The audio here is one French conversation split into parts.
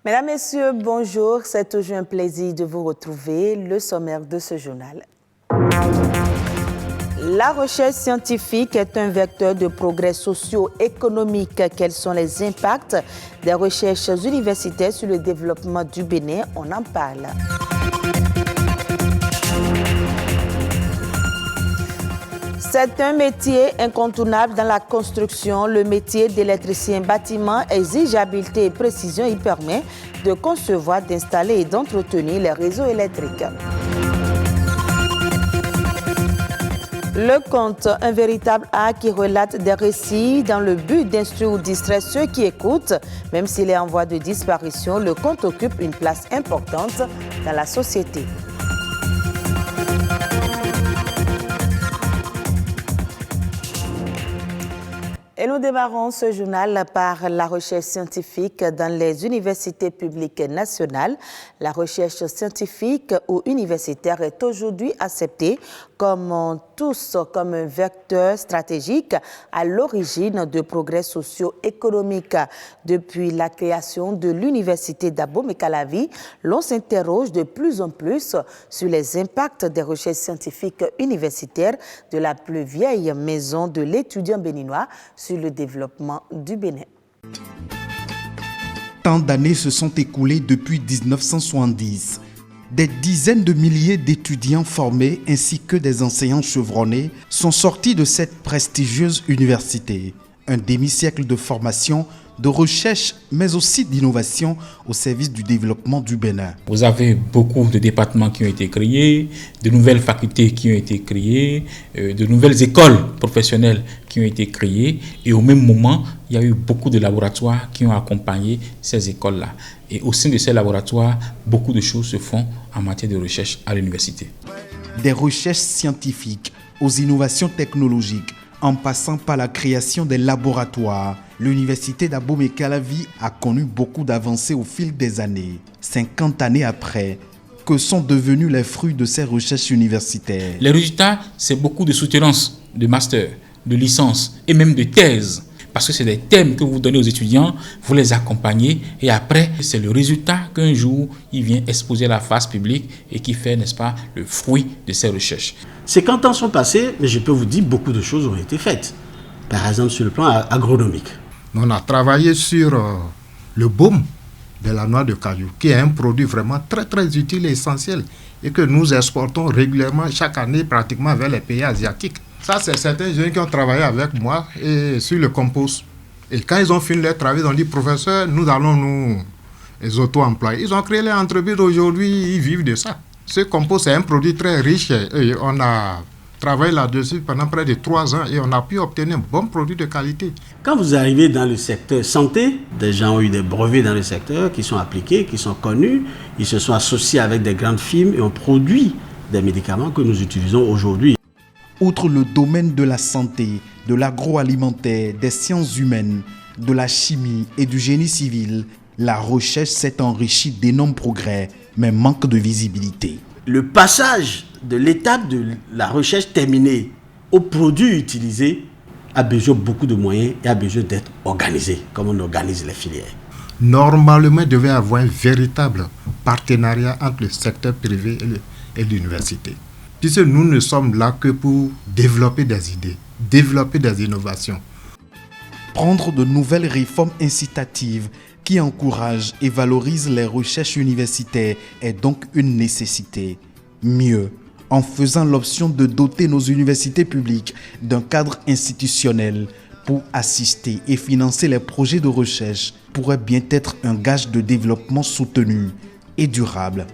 Mesdames, Messieurs, bonjour. C'est toujours un plaisir de vous retrouver. Le sommaire de ce journal. La recherche scientifique est un vecteur de progrès socio-économique. Quels sont les impacts des recherches universitaires sur le développement du Bénin? On en parle. C'est un métier incontournable dans la construction. Le métier d'électricien bâtiment exige habileté et précision. Il permet de concevoir, d'installer et d'entretenir les réseaux électriques. Le conte, un véritable art qui relate des récits dans le but d'instruire ou distraire ceux qui écoutent. Même s'il est en voie de disparition, le conte occupe une place importante dans la société. Et nous démarrons ce journal par la recherche scientifique dans les universités publiques nationales. La recherche scientifique ou universitaire est aujourd'hui acceptée comme un vecteur stratégique à l'origine de progrès socio-économiques. Depuis la création de l'université d'Abomey-Calavi, l'on s'interroge de plus en plus sur les impacts des recherches scientifiques universitaires de la plus vieille maison de l'étudiant béninois sur le développement du Bénin. Tant d'années se sont écoulées depuis 1970. Des dizaines de milliers d'étudiants formés ainsi que des enseignants chevronnés sont sortis de cette prestigieuse université. Un demi-siècle de formation, de recherche, mais aussi d'innovation au service du développement du Bénin. Vous avez beaucoup de départements qui ont été créés, de nouvelles facultés qui ont été créées, de nouvelles écoles professionnelles qui ont été créées. Et au même moment, il y a eu beaucoup de laboratoires qui ont accompagné ces écoles-là. Et au sein de ces laboratoires, beaucoup de choses se font en matière de recherche à l'université. Des recherches scientifiques aux innovations technologiques, en passant par la création des laboratoires, l'université d'Abomey-Calavi a connu beaucoup d'avancées au fil des années. 50 années après, que sont devenus les fruits de ces recherches universitaires? Les résultats, c'est beaucoup de soutenance, de master, de licence et même de thèse. Parce que c'est des thèmes que vous donnez aux étudiants, vous les accompagnez et après, c'est le résultat qu'un jour, il vient exposer à la face publique et qui fait, n'est-ce pas, le fruit de ces recherches. 50 ans sont passés, mais je peux vous dire beaucoup de choses ont été faites. Par exemple, sur le plan agronomique. On a travaillé sur le baume de la noix de cajou, qui est un produit vraiment très très utile et essentiel et que nous exportons régulièrement chaque année pratiquement vers les pays asiatiques. Ça, c'est certains jeunes qui ont travaillé avec moi et sur le compost. Et quand ils ont fini leur travail, ils ont dit, professeur, nous allons nous auto-employer. Ils ont créé leur entreprise aujourd'hui, ils vivent de ça. Ce compost, c'est un produit très riche et on a travaillé là-dessus pendant près de 3 ans et on a pu obtenir un bon produit de qualité. Quand vous arrivez dans le secteur santé, des gens ont eu des brevets dans le secteur qui sont appliqués, qui sont connus. Ils se sont associés avec des grandes firmes et ont produit des médicaments que nous utilisons aujourd'hui. Outre le domaine de la santé, de l'agroalimentaire, des sciences humaines, de la chimie et du génie civil, la recherche s'est enrichie d'énormes progrès, mais manque de visibilité. Le passage de l'étape de la recherche terminée au produit utilisé a besoin de beaucoup de moyens et a besoin d'être organisé, comme on organise les filières. Normalement, il devait y avoir un véritable partenariat entre le secteur privé et l'université. Puisque nous ne sommes là que pour développer des idées, développer des innovations. Prendre de nouvelles réformes incitatives qui encouragent et valorisent les recherches universitaires est donc une nécessité. Mieux, en faisant l'option de doter nos universités publiques d'un cadre institutionnel pour assister et financer les projets de recherche pourrait bien être un gage de développement soutenu et durable.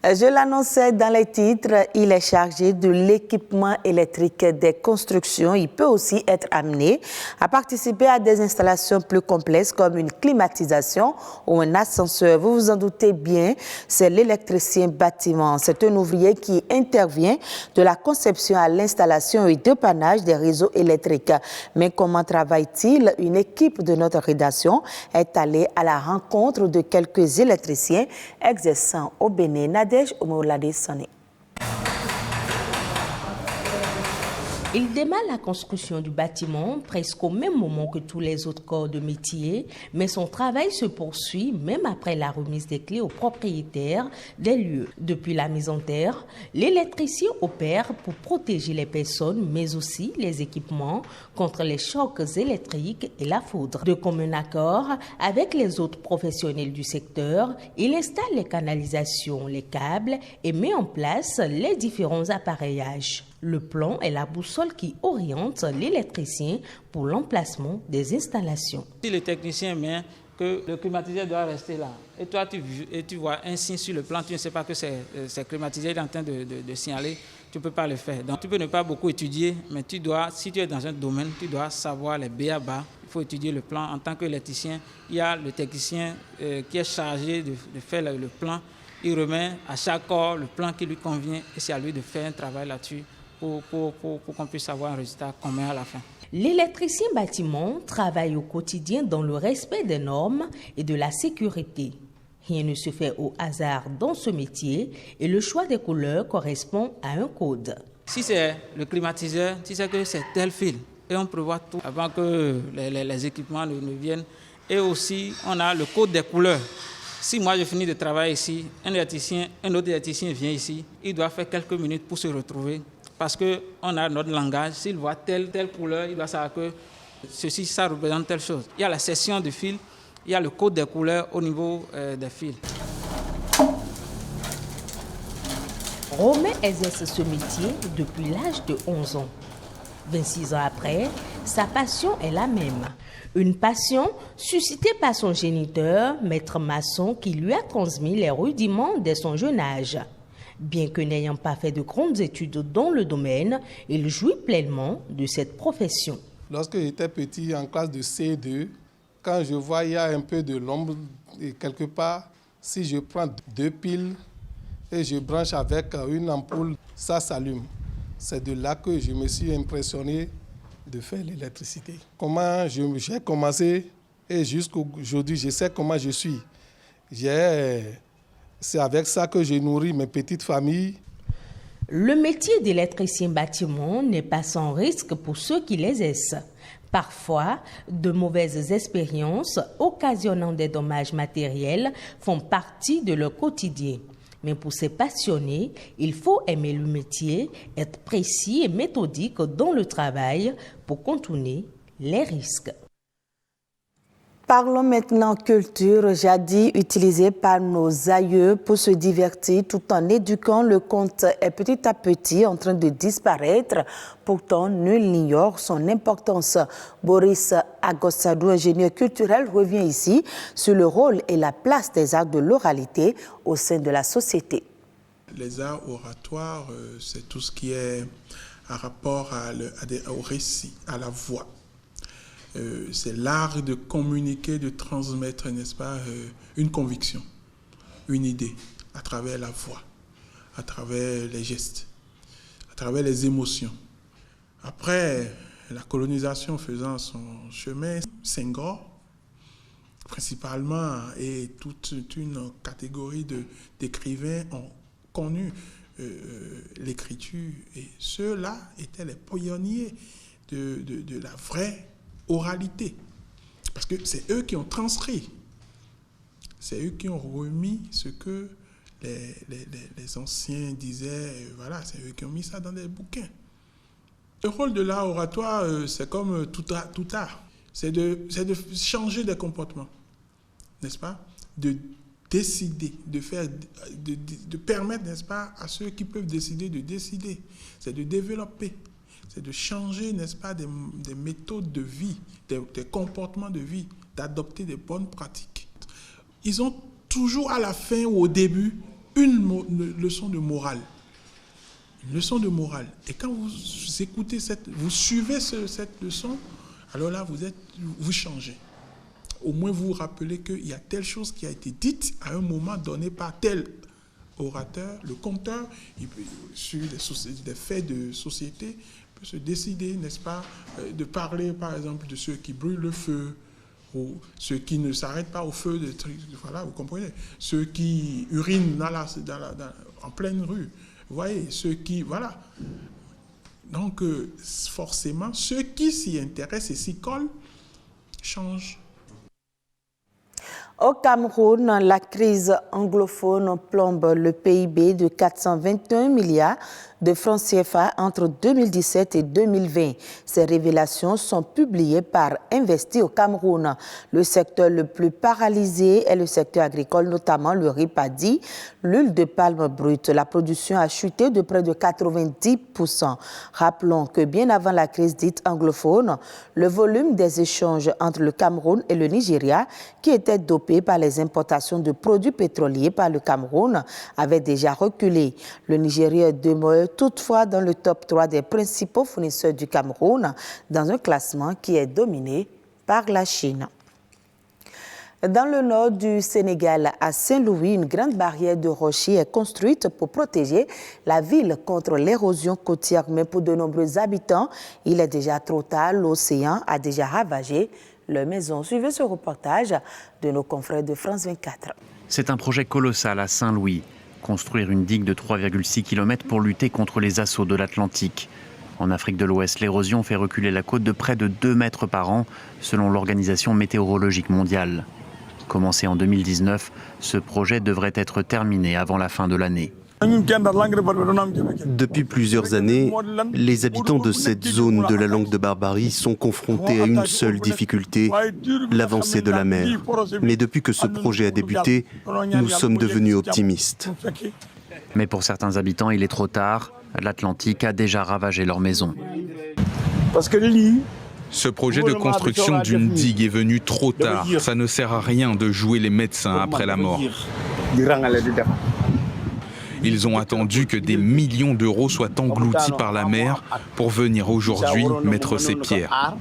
Je l'annonçais dans les titres, il est chargé de l'équipement électrique des constructions. Il peut aussi être amené à participer à des installations plus complexes comme une climatisation ou un ascenseur. Vous vous en doutez bien, c'est l'électricien bâtiment. C'est un ouvrier qui intervient de la conception à l'installation et dépannage des réseaux électriques. Mais comment travaille-t-il? Une équipe de notre rédaction est allée à la rencontre de quelques électriciens exerçant au Bénin. Il démarre la construction du bâtiment presque au même moment que tous les autres corps de métier, mais son travail se poursuit même après la remise des clés aux propriétaires des lieux. Depuis la mise en terre, l'électricien opère pour protéger les personnes, mais aussi les équipements contre les chocs électriques et la foudre. De commun accord avec les autres professionnels du secteur, il installe les canalisations, les câbles et met en place les différents appareillages. Le plan est la boussole qui oriente l'électricien pour l'emplacement des installations. Si le technicien met que le climatiseur doit rester là, et toi tu vois un signe sur le plan, tu ne sais pas que c'est climatiseur en train de signaler, tu ne peux pas le faire. Donc tu peux ne pas beaucoup étudier, mais tu dois, si tu es dans un domaine, tu dois savoir les b.a.-ba. Il faut étudier le plan. En tant qu'électricien, il y a le technicien qui est chargé de faire le plan. Il remet à chaque corps le plan qui lui convient et c'est à lui de faire un travail là-dessus pour qu'on puisse avoir un résultat commun à la fin. L'électricien bâtiment travaille au quotidien dans le respect des normes et de la sécurité. Rien ne se fait au hasard dans ce métier et le choix des couleurs correspond à un code. Si c'est le climatiseur, tu sais que c'est tel fil et on prévoit tout avant que les équipements ne viennent. Et aussi, on a le code des couleurs. Si moi je finis de travailler ici, un autre électricien vient ici, il doit faire quelques minutes pour se retrouver. Parce qu'on a notre langage, s'il voit telle couleur, il doit savoir que ceci, ça représente telle chose. Il y a la section de fil, il y a le code des couleurs au niveau des fils. Romain exerce ce métier depuis l'âge de 11 ans. 26 ans après, sa passion est la même. Une passion suscitée par son géniteur, maître maçon, qui lui a transmis les rudiments dès son jeune âge. Bien que n'ayant pas fait de grandes études dans le domaine, il jouit pleinement de cette profession. Lorsque j'étais petit, en classe de C2, quand je vois il y a un peu de l'ombre quelque part, si je prends 2 piles et je branche avec une ampoule, ça s'allume. C'est de là que je me suis impressionné de faire l'électricité. Comment j'ai commencé et jusqu'aujourd'hui, je sais comment je suis. C'est avec ça que je nourris mes petites familles. Le métier d'électricien bâtiment n'est pas sans risque pour ceux qui l'exercent. Parfois, de mauvaises expériences occasionnant des dommages matériels font partie de leur quotidien. Mais pour ces passionnés, il faut aimer le métier, être précis et méthodique dans le travail pour contourner les risques. Parlons maintenant culture, jadis utilisée par nos aïeux pour se divertir tout en éduquant. Le conte est petit à petit en train de disparaître. Pourtant, nul n'ignore son importance. Boris Agossadou, ingénieur culturel, revient ici sur le rôle et la place des arts de l'oralité au sein de la société. Les arts oratoires, c'est tout ce qui est en rapport au récit, à la voix. C'est l'art de communiquer, de transmettre, n'est-ce pas, une conviction, une idée, à travers la voix, à travers les gestes, à travers les émotions. Après, la colonisation faisant son chemin, Senghor, principalement, et toute une catégorie d'écrivains ont connu l'écriture, et ceux-là étaient les pionniers de la vraie oralité, parce que c'est eux qui ont transcrit, c'est eux qui ont remis ce que les anciens disaient, voilà, c'est eux qui ont mis ça dans des bouquins. Le rôle de l'art oratoire, c'est comme tout art, c'est de changer des comportements, n'est-ce pas, de décider, de permettre, n'est-ce pas, à ceux qui peuvent décider de décider, c'est de développer. C'est de changer, n'est-ce pas, des méthodes de vie, des comportements de vie, d'adopter des bonnes pratiques. Ils ont toujours à la fin ou au début une leçon de morale. Une leçon de morale. Et quand vous écoutez vous suivez cette leçon, alors là, vous changez. Au moins, vous vous rappelez qu'il y a telle chose qui a été dite à un moment donné par tel orateur, le conteur, il peut, sur des faits de société, peut se décider, n'est-ce pas, de parler, par exemple, de ceux qui brûlent le feu, ou ceux qui ne s'arrêtent pas au feu, voilà, vous comprenez, ceux qui urinent en pleine rue, vous voyez, ceux qui, voilà. Donc, forcément, ceux qui s'y intéressent et s'y collent changent. Au Cameroun, la crise anglophone plombe le PIB de 421 milliards de francs CFA entre 2017 et 2020. Ces révélations sont publiées par Investi au Cameroun. Le secteur le plus paralysé est le secteur agricole, notamment le riz paddy, l'huile de palme brute. La production a chuté de près de 90%. Rappelons que bien avant la crise dite anglophone, le volume des échanges entre le Cameroun et le Nigeria, qui était dopé par les importations de produits pétroliers par le Cameroun, avait déjà reculé. Le Nigeria demeure toutefois dans le top 3 des principaux fournisseurs du Cameroun, dans un classement qui est dominé par la Chine. Dans le nord du Sénégal, à Saint-Louis, une grande barrière de rochers est construite pour protéger la ville contre l'érosion côtière. Mais pour de nombreux habitants, il est déjà trop tard. L'océan a déjà ravagé leur maison. Suivez ce reportage de nos confrères de France 24. C'est un projet colossal à Saint-Louis. Construire une digue de 3,6 km pour lutter contre les assauts de l'Atlantique. En Afrique de l'Ouest, l'érosion fait reculer la côte de près de 2 mètres par an, selon l'Organisation météorologique mondiale. Commencé en 2019, ce projet devrait être terminé avant la fin de l'année. Depuis plusieurs années, les habitants de cette zone de la langue de Barbarie sont confrontés à une seule difficulté, l'avancée de la mer. Mais depuis que ce projet a débuté, nous sommes devenus optimistes. Mais pour certains habitants, il est trop tard. L'Atlantique a déjà ravagé leur maison. Ce projet de construction d'une digue est venu trop tard. Ça ne sert à rien de jouer les médecins après la mort. Ils ont attendu que des millions d'euros soient engloutis par la mer pour venir aujourd'hui mettre ces pierres.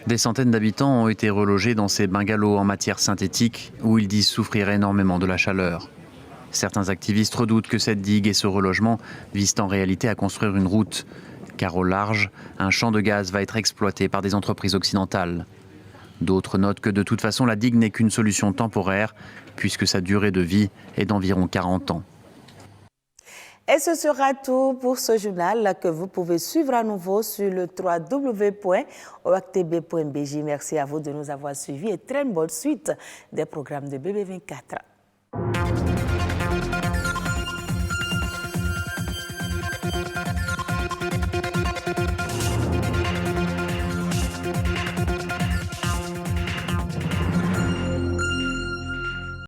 Des centaines d'habitants ont été relogés dans ces bungalows en matière synthétique où ils disent souffrir énormément de la chaleur. Certains activistes redoutent que cette digue et ce relogement visent en réalité à construire une route, car au large, un champ de gaz va être exploité par des entreprises occidentales. D'autres notent que de toute façon, la digue n'est qu'une solution temporaire, puisque sa durée de vie est d'environ 40 ans. Et ce sera tout pour ce journal que vous pouvez suivre à nouveau sur le www.oactb.bj. Merci à vous de nous avoir suivis et très bonne suite des programmes de BB24.